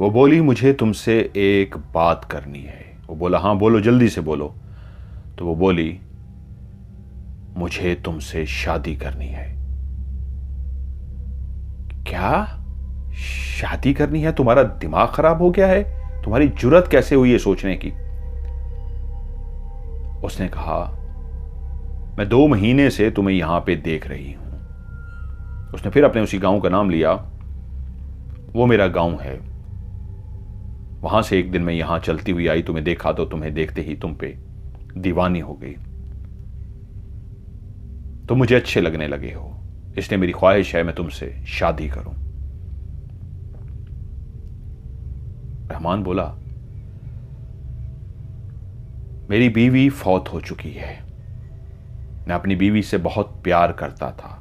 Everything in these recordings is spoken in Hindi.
वो बोली, मुझे तुमसे एक बात करनी है। वो बोला, हाँ बोलो, जल्दी से बोलो। तो वो बोली, मुझे तुमसे शादी करनी है। क्या शादी करनी है? तुम्हारा दिमाग खराब हो गया है? तुम्हारी जुर्रत कैसे हुई है सोचने की? उसने कहा, मैं 2 महीने से तुम्हें यहां पे देख रही हूं। उसने फिर अपने उसी गांव का नाम लिया। वो मेरा गांव है। वहां से एक दिन मैं यहां चलती हुई आई, तुम्हें देखा तो तुम्हें देखते ही तुम पे दीवानी हो गई। तुम मुझे अच्छे लगने लगे हो, इसलिए मेरी ख्वाहिश है मैं तुमसे शादी करूं। रहमान बोला, मेरी बीवी फौत हो चुकी है। मैं अपनी बीवी से बहुत प्यार करता था।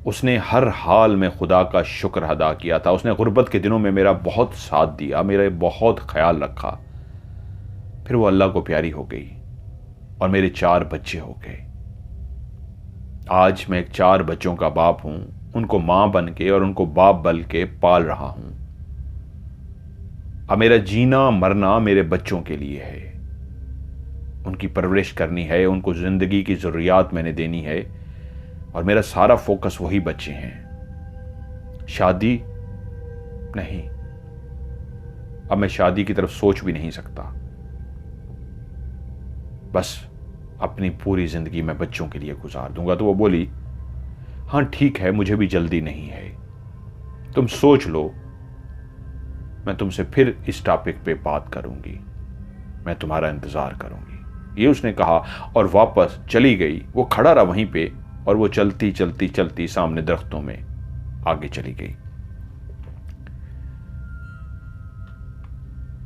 उसने हर हाल में खुदा का शुक्र अदा किया था। उसने गुर्बत के दिनों में मेरा बहुत साथ दिया, मेरा बहुत ख्याल रखा। फिर वो अल्लाह को प्यारी हो गई और मेरे 4 बच्चे हो गए। आज मैं 4 बच्चों का बाप हूं, उनको मां बन के और उनको बाप बन के पाल रहा हूं। अब मेरा जीना मरना मेरे बच्चों के लिए है। उनकी परवरिश करनी है, उनको जिंदगी की जरूरियात मैंने देनी है और मेरा सारा फोकस वही बच्चे हैं, शादी नहीं। अब मैं शादी की तरफ सोच भी नहीं सकता। बस अपनी पूरी जिंदगी मैं बच्चों के लिए गुजार दूंगा। तो वो बोली, हां ठीक है, मुझे भी जल्दी नहीं है, तुम सोच लो, मैं तुमसे फिर इस टॉपिक पे बात करूंगी, मैं तुम्हारा इंतजार करूंगी। ये उसने कहा और वापस चली गई। वो खड़ा रहा वहीं पे और वो चलती चलती चलती सामने दरख्तों में आगे चली गई।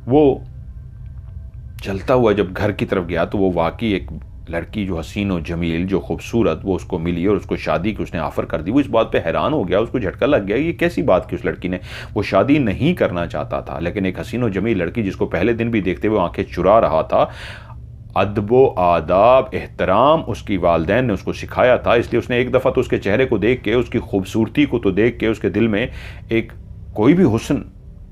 वो चलता हुआ जब घर की तरफ गया तो वो वाकई एक लड़की जो हसीन और जमील, जो खूबसूरत, वो उसको मिली और उसको शादी की उसने ऑफर कर दी। वो इस बात पे हैरान हो गया, उसको झटका लग गया, ये कैसी बात की उस लड़की ने। वो शादी नहीं करना चाहता था, लेकिन एक हसीन और जमील लड़की जिसको पहले दिन भी देखते हुए आंखें चुरा रहा था, अदबो आदाब एहतराम उसकी वालदैन ने उसको सिखाया था। इसलिए उसने एक दफ़ा तो उसके चेहरे को देख के, उसकी खूबसूरती को तो देख के उसके दिल में एक, कोई भी हुस्न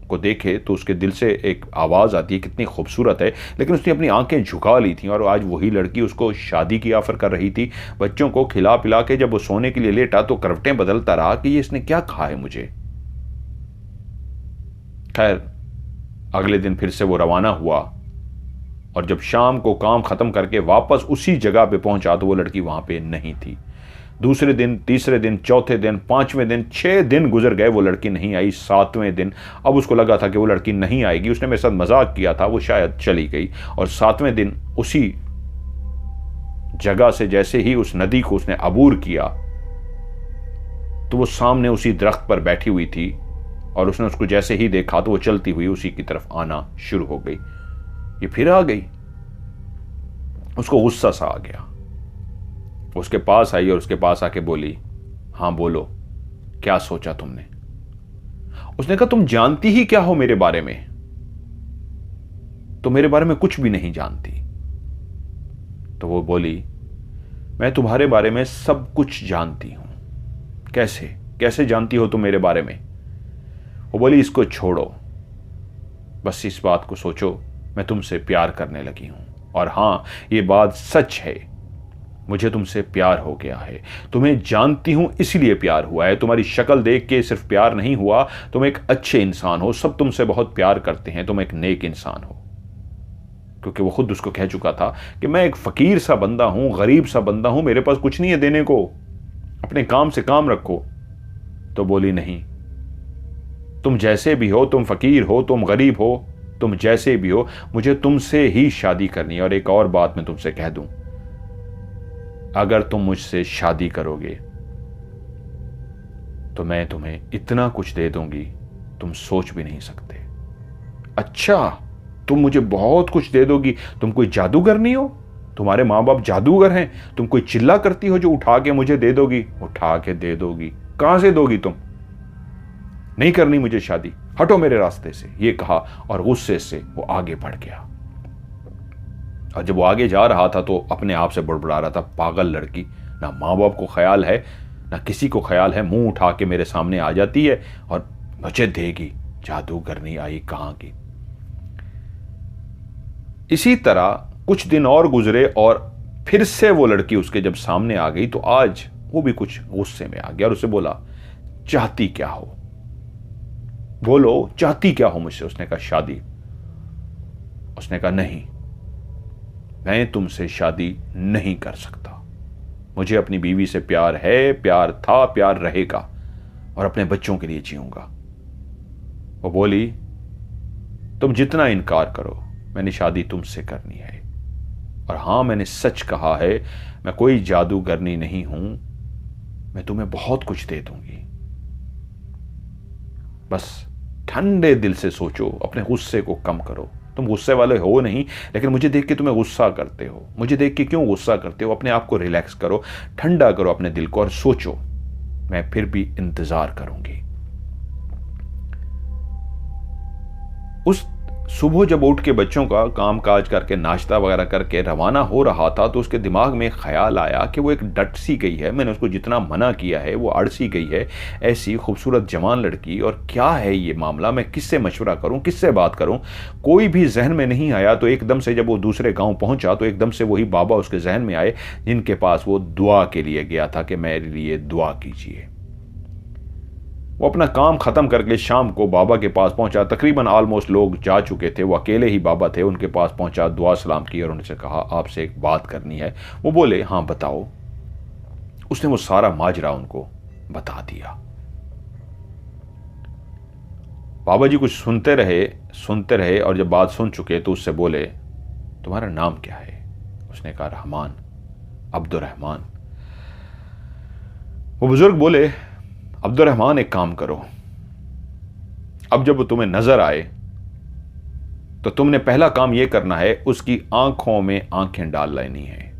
को देखे तो उसके दिल से एक आवाज़ आती है, कितनी खूबसूरत है। लेकिन उसने अपनी आंखें झुका ली थी और आज वही लड़की उसको शादी की ऑफर कर रही थी। बच्चों को खिला पिला के जब वो सोने के लिए लेटा तो करवटें बदलता रहा कि ये इसने क्या कहा है मुझे। खैर अगले दिन फिर से वो रवाना हुआ और जब शाम को काम खत्म करके वापस उसी जगह पे पहुंचा तो वो लड़की वहां पे नहीं थी। दूसरे दिन, तीसरे दिन, चौथे दिन, 5वें दिन, 6 दिन गुजर गए, वो लड़की नहीं आई। 7वें दिन अब उसको लगा था कि वो लड़की नहीं आएगी, उसने मेरे साथ मजाक किया था, वो शायद चली गई। और 7वें दिन उसी जगह से जैसे ही उस नदी को उसने अबूर किया तो वो सामने उसी दरख्त पर बैठी हुई थी और उसने उसको जैसे ही देखा तो वो चलती हुई उसी की तरफ आना शुरू हो गई। ये फिर आ गई। उसको गुस्सा सा आ गया। उसके पास आई और उसके पास आके बोली, हां बोलो, क्या सोचा तुमने? उसने कहा, तुम जानती ही क्या हो मेरे बारे में? तो मेरे बारे में कुछ भी नहीं जानती। तो वो बोली, मैं तुम्हारे बारे में सब कुछ जानती हूं। कैसे कैसे जानती हो तुम मेरे बारे में? वो बोली, इसको छोड़ो, बस इस बात को सोचो, मैं तुमसे प्यार करने लगी हूं। और हां, ये बात सच है, मुझे तुमसे प्यार हो गया है। तुम्हें जानती हूं इसलिए प्यार हुआ है। तुम्हारी शक्ल देख के सिर्फ प्यार नहीं हुआ, तुम एक अच्छे इंसान हो, सब तुमसे बहुत प्यार करते हैं, तुम एक नेक इंसान हो। क्योंकि वो खुद उसको कह चुका था कि मैं एक फकीर सा बंदा हूं, गरीब सा बंदा हूं, मेरे पास कुछ नहीं है देने को, अपने काम से काम रखो। तो बोली, नहीं, तुम जैसे भी हो, तुम फकीर हो, तुम गरीब हो, तुम जैसे भी हो, मुझे तुमसे ही शादी करनी है। और एक और बात मैं तुमसे कह दूं, अगर तुम मुझसे शादी करोगे तो मैं तुम्हें इतना कुछ दे दूंगी तुम सोच भी नहीं सकते। अच्छा, तुम मुझे बहुत कुछ दे दोगी? तुम कोई जादूगर नहीं हो? तुम्हारे माँ बाप जादूगर हैं? तुम कोई चिल्ला करती हो जो उठा के मुझे दे दोगी? उठा के दे दोगी? कहां से दोगी तुम? नहीं करनी मुझे शादी, हटो मेरे रास्ते से। ये कहा और गुस्से से वो आगे बढ़ गया। और जब वो आगे जा रहा था तो अपने आप से बड़बड़ा रहा था, पागल लड़की, ना माँ बाप को ख्याल है ना किसी को ख्याल है, मुंह उठा के मेरे सामने आ जाती है और मुझे देगी, जादूगरनी आई कहां की। इसी तरह कुछ दिन और गुजरे और फिर से वो लड़की उसके जब सामने आ गई तो आज वो भी कुछ गुस्से में आ गया और उसे बोला, चाहती क्या हो, बोलो चाहती क्या हो मुझसे। उसने कहा, शादी। उसने कहा, नहीं, मैं तुमसे शादी नहीं कर सकता। मुझे अपनी बीवी से प्यार है, प्यार था, प्यार रहेगा और अपने बच्चों के लिए जीऊंगा। वो बोली, तुम जितना इनकार करो, मैंने शादी तुमसे करनी है। और हां, मैंने सच कहा है, मैं कोई जादूगरनी नहीं हूं, मैं तुम्हें बहुत कुछ दे दूंगी। बस ठंडे दिल से सोचो, अपने गुस्से को कम करो। तुम गुस्से वाले हो नहीं, लेकिन मुझे देख के तुम्हें गुस्सा करते हो। मुझे देख के क्यों गुस्सा करते हो? अपने आप को रिलैक्स करो, ठंडा करो अपने दिल को और सोचो, मैं फिर भी इंतजार करूंगी। उस सुबह जब उठ के बच्चों का काम काज करके नाश्ता वगैरह करके रवाना हो रहा था तो उसके दिमाग में ख्याल आया कि वो एक डट सी गई है, मैंने उसको जितना मना किया है वो अड़ सी गई है, ऐसी खूबसूरत जवान लड़की, और क्या है ये मामला, मैं किससे मशवरा करूं, किससे बात करूं? कोई भी जहन में नहीं आया। तो एकदम से जब वो दूसरे गांव पहुंचा तो एकदम से वही बाबा उसके जहन में आए जिनके पास वो दुआ के लिए गया था कि मेरे लिए दुआ कीजिए। वो अपना काम खत्म करके शाम को बाबा के पास पहुंचा। तकरीबन ऑलमोस्ट लोग जा चुके थे, वो अकेले ही बाबा थे। उनके पास पहुंचा, दुआ सलाम की और उनसे कहा, आपसे एक बात करनी है। वो बोले, हाँ बताओ। उसने वो सारा माजरा उनको बता दिया। बाबा जी कुछ सुनते रहे और जब बात सुन चुके तो उससे बोले, तुम्हारा नाम क्या है? उसने कहा, रहमान, अब्दुर्रहमान। वो बुजुर्ग बोले, अब्दुर्रहमान एक काम करो, अब जब वो तुम्हें नजर आए तो तुमने पहला काम यह करना है, उसकी आंखों में आंखें डाल लेनी है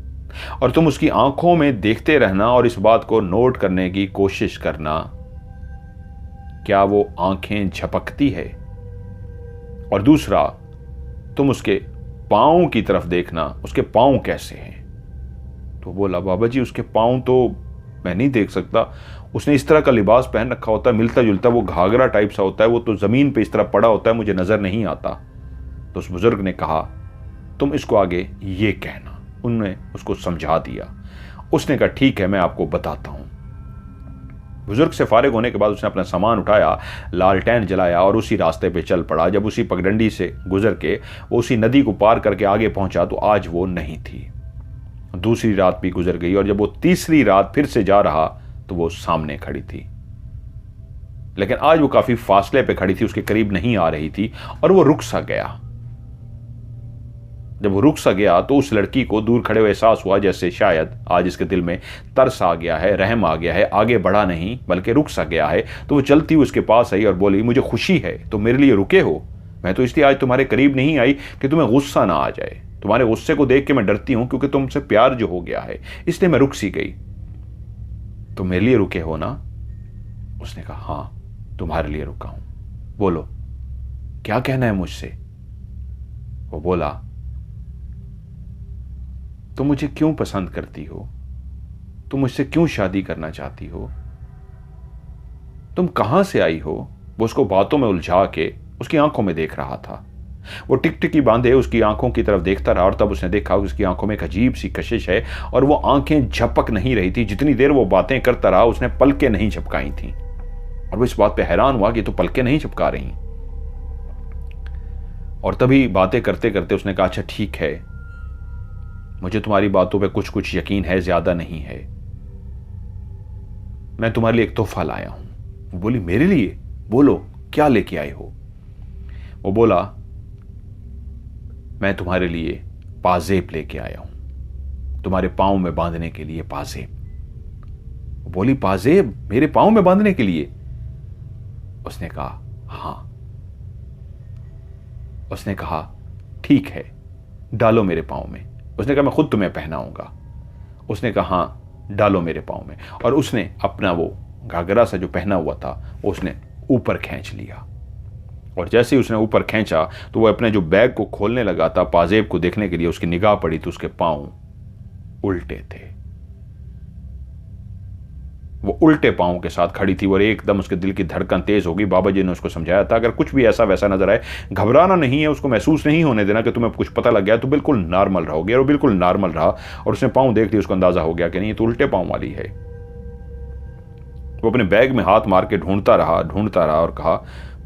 और तुम उसकी आंखों में देखते रहना और इस बात को नोट करने की कोशिश करना, क्या वो आंखें झपकती है? और दूसरा, तुम उसके पांव की तरफ देखना, उसके पांव कैसे हैं। तो बोला, बाबा जी उसके पांव तो मैं नहीं देख सकता, उसने इस तरह का लिबास पहन रखा होता है, मिलता जुलता, वो घाघरा टाइप सा होता है, वो तो जमीन पे इस तरह पड़ा होता है, मुझे नजर नहीं आता। तो उस बुजुर्ग ने कहा, तुम इसको आगे ये कहना। उन्होंने उसको समझा दिया। उसने कहा, ठीक है, मैं आपको बताता हूं। बुजुर्ग से फारिग होने के बाद उसने अपना सामान उठाया, लालटेन जलाया और उसी रास्ते पे चल पड़ा। जब उसी पगडंडी से गुजर के वो उसी नदी को पार करके आगे पहुंचा तो आज वो नहीं थी। दूसरी रात भी गुजर गई और जब वो तीसरी रात फिर से जा रहा तो वो सामने खड़ी थी, लेकिन आज वो काफी फासले पे खड़ी थी, उसके करीब नहीं आ रही थी और वो रुक सा गया। जब वो रुक सा गया तो उस लड़की को दूर खड़े हुए एहसास हुआ जैसे शायद आज इसके दिल में तरस आ गया है, रहम आ गया है, आगे बढ़ा नहीं बल्कि रुक सा गया है। तो वो चलती हुई उसके पास आई और बोली, मुझे खुशी है तुम मेरे लिए रुके हो, मैं तो इसलिए आज तुम्हारे करीब नहीं आई कि तुम्हें गुस्सा ना आ जाए। तुम्हारे गुस्से को देख के मैं डरती हूं क्योंकि तुमसे प्यार जो हो गया है, इसलिए मैं रुक सी गई। तुम मेरे लिए रुके हो ना? उसने कहा, हां तुम्हारे लिए रुका हूं, बोलो क्या कहना है मुझसे। वो बोला, तुम मुझे क्यों पसंद करती हो? तुम मुझसे क्यों शादी करना चाहती हो? तुम कहां से आई हो? वो उसको बातों में उलझा के उसकी आंखों में देख रहा था। वो टिकटिकी बांधे उसकी आंखों की तरफ देखता रहा और तब उसने देखा कि उसकी आंखों में एक अजीब सी कशिश है और वो आंखें झपक नहीं रही थी। जितनी देर वो बातें करता रहा उसने पलकें नहीं झपकाई थी और वो इस बात पे हैरान हुआ कि तो पलकें नहीं झपका रही। और तभी बातें करते करते उसने कहा, अच्छा ठीक है, मुझे तुम्हारी बातों पे कुछ कुछ यकीन है, ज्यादा नहीं है, मैं तुम्हारे लिए एक तोहफा लाया हूं। वो बोली, मेरे लिए? बोलो क्या लेके आए हो? वो बोला, मैं तुम्हारे लिए पाजेब लेके आया हूं, तुम्हारे पांव में बांधने के लिए पाजेब। वो बोली, पाजेब मेरे पांव में बांधने के लिए? उसने कहा, हां। उसने कहा, ठीक है, डालो मेरे पांव में। उसने कहा, मैं खुद तुम्हें पहनाऊंगा। उसने कहा, हां डालो मेरे पांव में। और उसने अपना वो घाघरा सा जो पहना हुआ था उसने ऊपर खींच लिया और जैसे ही उसने ऊपर खींचा तो वो अपने जो बैग को खोलने लगा था पाजेब को देखने के लिए, उसकी निगाह पड़ी तो उसके पांव उल्टे थे। वो उल्टे पाँव के साथ खड़ी थी और एकदम उसके दिल की धड़कन तेज हो गई। बाबा जी ने उसको समझाया था, अगर कुछ भी ऐसा वैसा नजर आए, घबराना नहीं है, उसको महसूस नहीं होने देना कि तुम्हें कुछ पता लग गया, तो बिल्कुल नॉर्मल रहोगे। और बिल्कुल नॉर्मल रहा, और उसने पाँव देख लिया, उसको अंदाजा हो गया कि नहीं, ये तो उल्टे पाँव वाली है। वो अपने बैग में हाथ मार के ढूंढता रहा और कहा,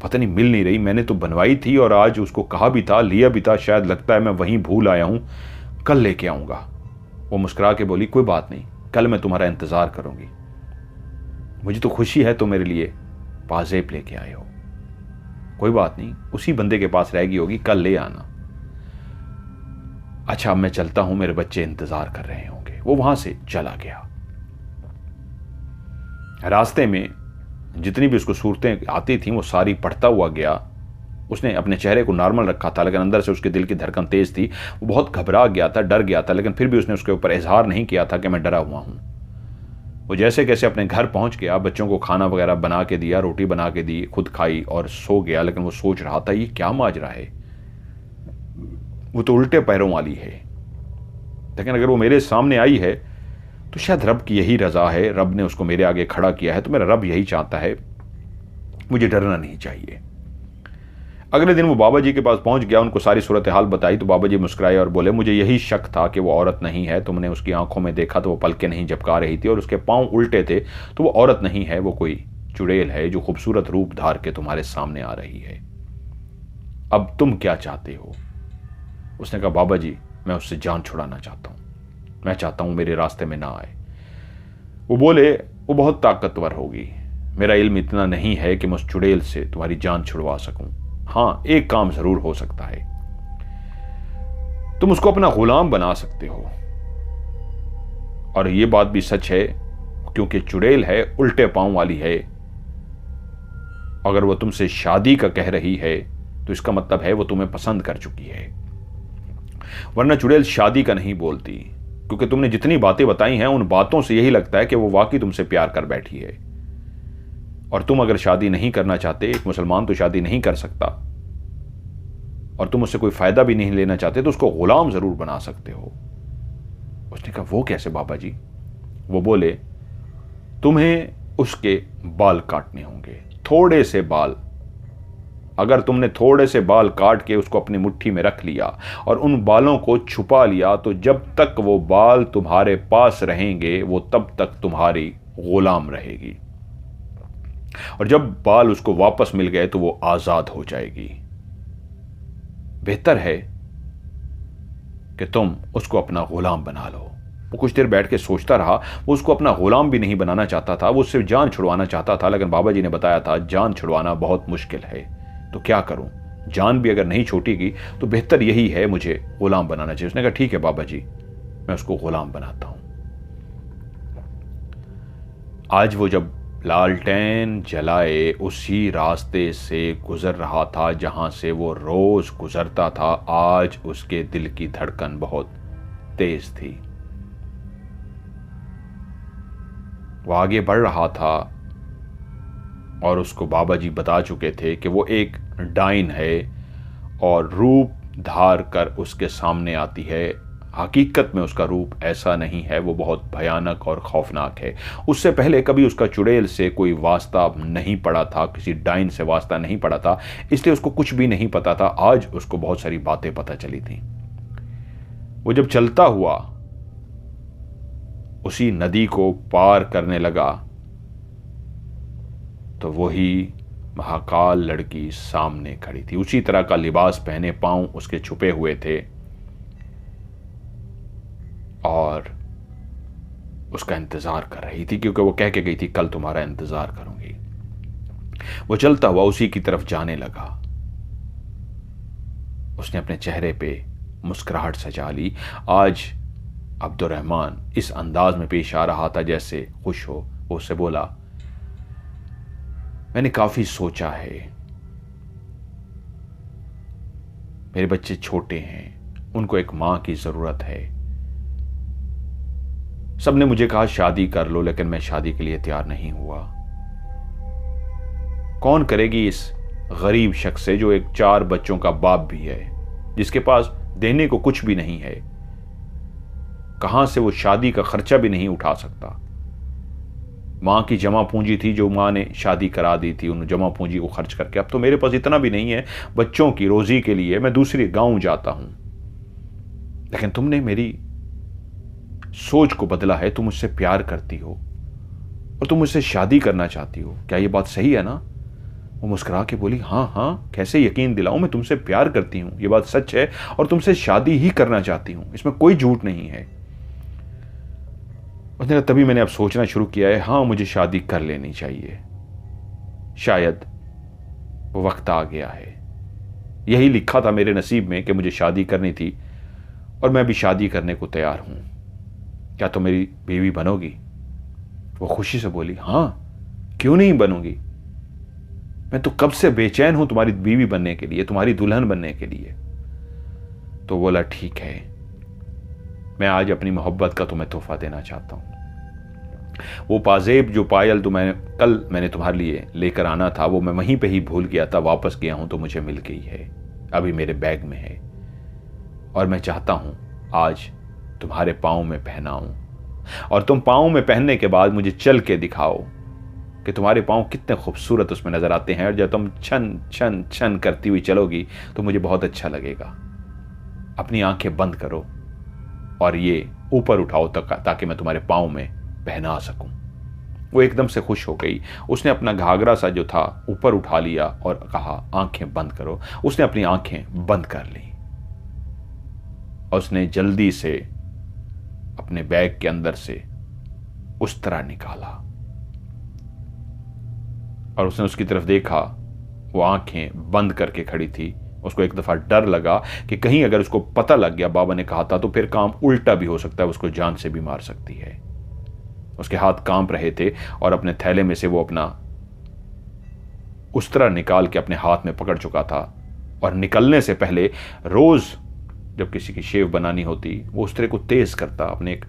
पता नहीं मिल नहीं रही, मैंने तो बनवाई थी और आज उसको कहा भी था, लिया भी था, शायद लगता है मैं वहीं भूल आया हूं, कल लेके आऊंगा। वो मुस्कुरा के बोली, कोई बात नहीं, कल मैं तुम्हारा इंतजार करूंगी। मुझे तो खुशी है तुम मेरे लिए पाजेब लेके आए हो। कोई बात नहीं, उसी बंदे के पास रहेगी होगी, कल ले आना। अच्छा, अब मैं चलता हूं, मेरे बच्चे इंतजार कर रहे होंगे। वो वहां से चला गया। रास्ते में जितनी भी उसको सूरतें आती थीं वो सारी पढ़ता हुआ गया। उसने अपने चेहरे को नॉर्मल रखा था, लेकिन अंदर से उसके दिल की धड़कन तेज थी। वो बहुत घबरा गया था, डर गया था, लेकिन फिर भी उसने उसके ऊपर इजहार नहीं किया था कि मैं डरा हुआ हूं। वो जैसे कैसे अपने घर पहुंच गया, बच्चों को खाना वगैरह बना के दिया, रोटी बना के दी, खुद खाई और सो गया। लेकिन वो सोच रहा था, ये क्या माजरा है, वो तो उल्टे पैरों वाली है, लेकिन अगर वो मेरे सामने आई है तो शायद रब की यही रजा है, रब ने उसको मेरे आगे खड़ा किया है, तो मेरा रब यही चाहता है, मुझे डरना नहीं चाहिए। अगले दिन वो बाबा जी के पास पहुंच गया, उनको सारी सूरत हाल बताई तो बाबा जी मुस्कुराए और बोले, मुझे यही शक था कि वो औरत नहीं है, तुमने उसकी आंखों में देखा तो वो पलकें नहीं झपका रही थी और उसके पांव उल्टे थे, तो वो औरत नहीं है, वो कोई चुड़ैल है जो खूबसूरत रूप धार के तुम्हारे सामने आ रही है। अब तुम क्या चाहते हो? उसने कहा, बाबा जी मैं उससे जान छुड़ाना चाहता हूं, मैं चाहता हूं मेरे रास्ते में ना आए। वो बोले, वो बहुत ताकतवर होगी, मेरा इल्म इतना नहीं है कि मैं उस चुड़ैल से तुम्हारी जान छुड़वा सकूं। हां, एक काम जरूर हो सकता है, तुम उसको अपना गुलाम बना सकते हो। और यह बात भी सच है, क्योंकि चुड़ैल है, उल्टे पांव वाली है। अगर वो तुमसे शादी का कह रही है तो इसका मतलब है वो तुम्हें पसंद कर चुकी है, वरना चुड़ैल शादी का नहीं बोलती। क्योंकि तुमने जितनी बातें बताई हैं उन बातों से यही लगता है कि वो वाकई तुमसे प्यार कर बैठी है। और तुम अगर शादी नहीं करना चाहते, एक मुसलमान तो शादी नहीं कर सकता, और तुम उससे कोई फायदा भी नहीं लेना चाहते, तो उसको गुलाम जरूर बना सकते हो। उसने कहा, वो कैसे बाबा जी? वो बोले, तुम्हें उसके बाल काटने होंगे, थोड़े से बाल। अगर तुमने थोड़े से बाल काट के उसको अपनी मुट्ठी में रख लिया और उन बालों को छुपा लिया, तो जब तक वो बाल तुम्हारे पास रहेंगे वो तब तक तुम्हारी गुलाम रहेगी, और जब बाल उसको वापस मिल गए तो वो आजाद हो जाएगी। बेहतर है कि तुम उसको अपना गुलाम बना लो। वो कुछ देर बैठ के सोचता रहा। वो उसको अपना गुलाम भी नहीं बनाना चाहता था, वो उससे जान छुड़वाना चाहता था, लेकिन बाबा जी ने बताया था जान छुड़वाना बहुत मुश्किल है, तो क्या करूं? जान भी अगर नहीं छूटेगी तो बेहतर यही है, मुझे गुलाम बनाना चाहिए। उसने कहा, ठीक है बाबा जी, मैं उसको गुलाम बनाता हूं। आज वो जब लालटेन जलाए उसी रास्ते से गुजर रहा था जहां से वो रोज गुजरता था, आज उसके दिल की धड़कन बहुत तेज थी। वो आगे बढ़ रहा था और उसको बाबा जी बता चुके थे कि वो एक डाइन है और रूप धार कर उसके सामने आती है। हकीकत में उसका रूप ऐसा नहीं है, वो बहुत भयानक और खौफनाक है। उससे पहले कभी उसका चुड़ैल से कोई वास्ता नहीं पड़ा था, किसी डाइन से वास्ता नहीं पड़ा था, इसलिए उसको कुछ भी नहीं पता था। आज उसको बहुत सारी बातें पता चली थी। वो जब चलता हुआ उसी नदी को पार करने लगा तो वही महाकाल लड़की सामने खड़ी थी। उसी तरह का लिबास पहने, पांव उसके छुपे हुए थे, और उसका इंतजार कर रही थी, क्योंकि वो कह के गई थी कल तुम्हारा इंतजार करूंगी। वो चलता हुआ उसी की तरफ जाने लगा। उसने अपने चेहरे पे मुस्कुराहट सजा ली। आज अब्दुर्रहमान इस अंदाज में पेश आ रहा था जैसे खुश हो। वो उससे बोला, मैंने काफी सोचा है, मेरे बच्चे छोटे हैं, उनको एक मां की जरूरत है। सबने मुझे कहा शादी कर लो, लेकिन मैं शादी के लिए तैयार नहीं हुआ। कौन करेगी इस गरीब शख्स से जो एक 4 बच्चों का बाप भी है, जिसके पास देने को कुछ भी नहीं है, कहां से वो शादी का खर्चा भी नहीं उठा सकता। माँ की जमा पूंजी थी जो माँ ने शादी करा दी थी, उन जमा पूंजी को खर्च करके। अब तो मेरे पास इतना भी नहीं है बच्चों की रोजी के लिए, मैं दूसरे गांव जाता हूं। लेकिन तुमने मेरी सोच को बदला है, तुम मुझसे प्यार करती हो और तुम मुझसे शादी करना चाहती हो, क्या ये बात सही है ना? वो मुस्कुरा के बोली, हाँ हाँ, कैसे यकीन दिलाऊं, मैं तुमसे प्यार करती हूं, ये बात सच है और तुमसे शादी ही करना चाहती हूं, इसमें कोई झूठ नहीं है। उसने कहा, तभी मैंने अब सोचना शुरू किया है, हाँ मुझे शादी कर लेनी चाहिए, शायद वो वक्त आ गया है। यही लिखा था मेरे नसीब में कि मुझे शादी करनी थी और मैं भी शादी करने को तैयार हूं। क्या तुम मेरी बीवी बनोगी? वो खुशी से बोली, हाँ क्यों नहीं बनूंगी, मैं तो कब से बेचैन हूं तुम्हारी बीवी बनने के लिए, तुम्हारी दुल्हन बनने के लिए। तो बोला, ठीक है, मैं आज अपनी मोहब्बत का तुम्हें तोहफा देना चाहता हूं। वो पाजेब जो पायल तो मैंने तुम्हारे लिए लेकर आना था, वो मैं वहीं पे ही भूल गया था, वापस गया हूं तो मुझे मिल गई है, अभी मेरे बैग में है और मैं चाहता हूं आज तुम्हारे पाँव में पहनाऊं और तुम पाँव में पहनने के बाद मुझे चल के दिखाओ कि तुम्हारे पाँव कितने खूबसूरत उसमें नजर आते हैं, और जब तुम छन छन छन करती हुई चलोगी तो मुझे बहुत अच्छा लगेगा। अपनी आंखें बंद करो और ये ऊपर उठाओ ताकि मैं तुम्हारे पाँव में पहना सकूं। वो एकदम से खुश हो गई, उसने अपना घाघरा सा जो था ऊपर उठा लिया और कहा, आंखें बंद करो। उसने अपनी आंखें बंद कर ली और उसने जल्दी से अपने बैग के अंदर से उस्तरा निकाला और उसने उसकी तरफ देखा। वो आंखें बंद करके खड़ी थी। उसको एक दफा डर लगा कि कहीं अगर उसको पता लग गया बाबा ने कहा था तो फिर काम उल्टा भी हो सकता है, उसको जान से भी मार सकती है। उसके हाथ कांप रहे थे और अपने थैले में से वो अपना उस्तरा निकाल के अपने हाथ में पकड़ चुका था और निकलने से पहले रोज जब किसी की शेव बनानी होती वो उस्तरे को तेज करता, अपने एक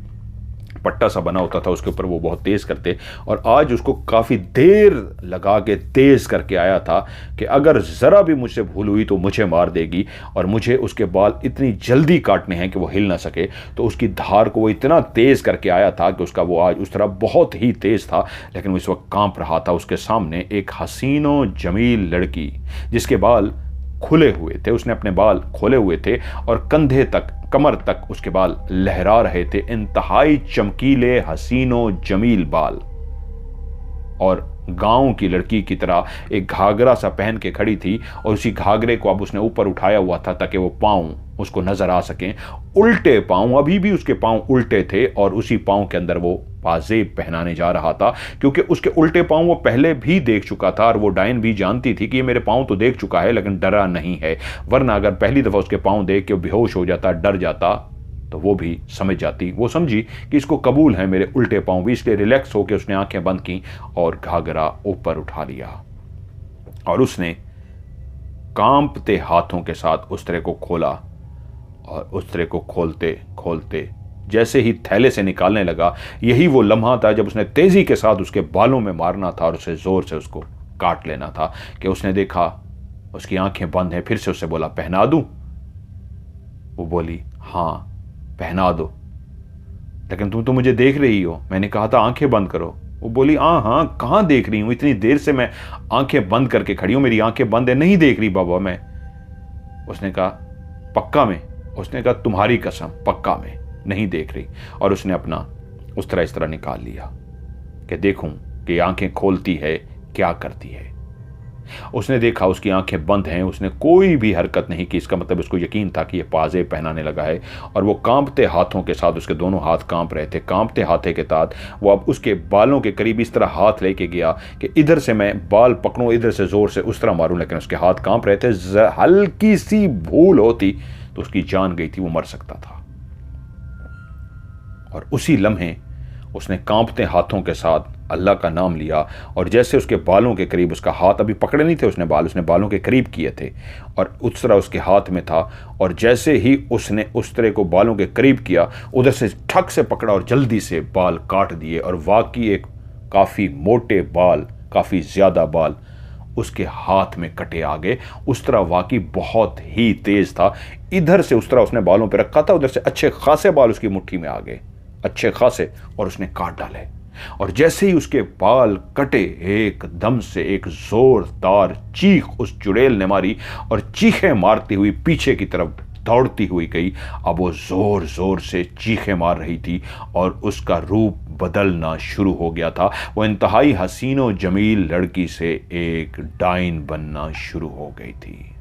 पट्टा सा बना होता था उसके ऊपर वो बहुत तेज करते, और आज उसको काफी देर लगा के तेज करके आया था कि अगर जरा भी मुझसे भूल हुई तो मुझे मार देगी और मुझे उसके बाल इतनी जल्दी काटने हैं कि वो हिल ना सके। तो उसकी धार को वो इतना तेज करके आया था कि उसका वो आज उस तरह बहुत ही तेज था, लेकिन वो इस वक्त कांप रहा था। उसके सामने एक हसीनो जमील लड़की जिसके बाल खुले हुए थे, उसने अपने बाल खोले हुए थे और कंधे तक कमर तक उसके बाल लहरा रहे थे, इंतहाई चमकीले हसीनो जमील बाल, और गांव की लड़की की तरह एक घाघरा सा पहन के खड़ी थी और उसी घाघरे को अब उसने ऊपर उठाया हुआ था ताकि वो पांव उसको नजर आ सकें। उल्टे पांव, अभी भी उसके पांव उल्टे थे और उसी पांव के अंदर वो पाजेब पहनाने जा रहा था, क्योंकि उसके उल्टे पांव वो पहले भी देख चुका था और वो डायन भी जानती थी कि ये मेरे पांव तो देख चुका है लेकिन डरा नहीं है, वरना अगर पहली दफा उसके पांव देख के बेहोश हो जाता, डर जाता, तो वो भी समझ जाती। वो समझी कि इसको कबूल है मेरे उल्टे पांव भी, इसलिए रिलैक्स होकर उसने आंखें बंद की और घाघरा ऊपर उठा लिया और उसने कांपते हाथों के साथ उस्तरे को खोला और उस्तरे को खोलते खोलते जैसे ही थैले से निकालने लगा, यही वो लम्हा था जब उसने तेजी के साथ उसके बालों में मारना था और उसे जोर से उसको काट लेना था कि उसने देखा उसकी आंखें बंद हैं। फिर से उससे बोला, पहना दूं? वो बोली, हाँ पहना दो, लेकिन तुम तो मुझे देख रही हो, मैंने कहा था आंखें बंद करो। वो बोली, हाँ कहां देख रही हूं, इतनी देर से मैं आंखें बंद करके खड़ी हूं, मेरी आंखें बंद है, नहीं देख रही बाबा मैं। उसने कहा, पक्का में? उसने कहा, तुम्हारी कसम पक्का में नहीं देख रही। और उसने अपना उस तरह इस तरह निकाल लिया कि देखूं कि आंखें खोलती है क्या करती है। उसने देखा उसकी आंखें बंद हैं, उसने कोई भी हरकत नहीं की, इसका मतलब उसको यकीन था कि ये पाजेब पहनाने लगा है। और वो कांपते हाथों के साथ, उसके दोनों हाथ कांप रहे थे, कांपते हाथे के साथ वो अब उसके बालों के करीब इस तरह हाथ लेके गया कि इधर से मैं बाल पकड़ूं, इधर से जोर से उस तरह मारूं, लेकिन उसके हाथ कांप रहे थे। हल्की सी भूल होती तो उसकी जान गई थी, वो मर सकता था। और उसी लम्हे उसने कांपते हाथों के साथ अल्लाह का नाम लिया और जैसे उसके बालों के करीब, उसका हाथ अभी पकड़े नहीं थे उसने बालों के करीब किए थे और उस तरह उसके हाथ में था, और जैसे ही उसने उस तरह को बालों के करीब किया, उधर से ठक से पकड़ा और जल्दी से बाल काट दिए। और वाकई एक काफ़ी मोटे बाल, काफ़ी ज़्यादा बाल उसके हाथ में कटे आ गए। उस तरह वाकई बहुत ही तेज था, इधर से उस तरह उसने बालों पे रखा था, उधर से अच्छे खासे बाल उसकी मुट्ठी में आ गए, अच्छे खासे, और उसने काट डाले। और जैसे ही उसके बाल कटे, एकदम से एक जोरदार चीख उस चुड़ैल ने मारी और चीखें मारती हुई पीछे की तरफ दौड़ती हुई गई। अब वो जोर जोर से चीखें मार रही थी और उसका रूप बदलना शुरू हो गया था। वो इंतहाई हसीनो जमील लड़की से एक डाइन बनना शुरू हो गई थी।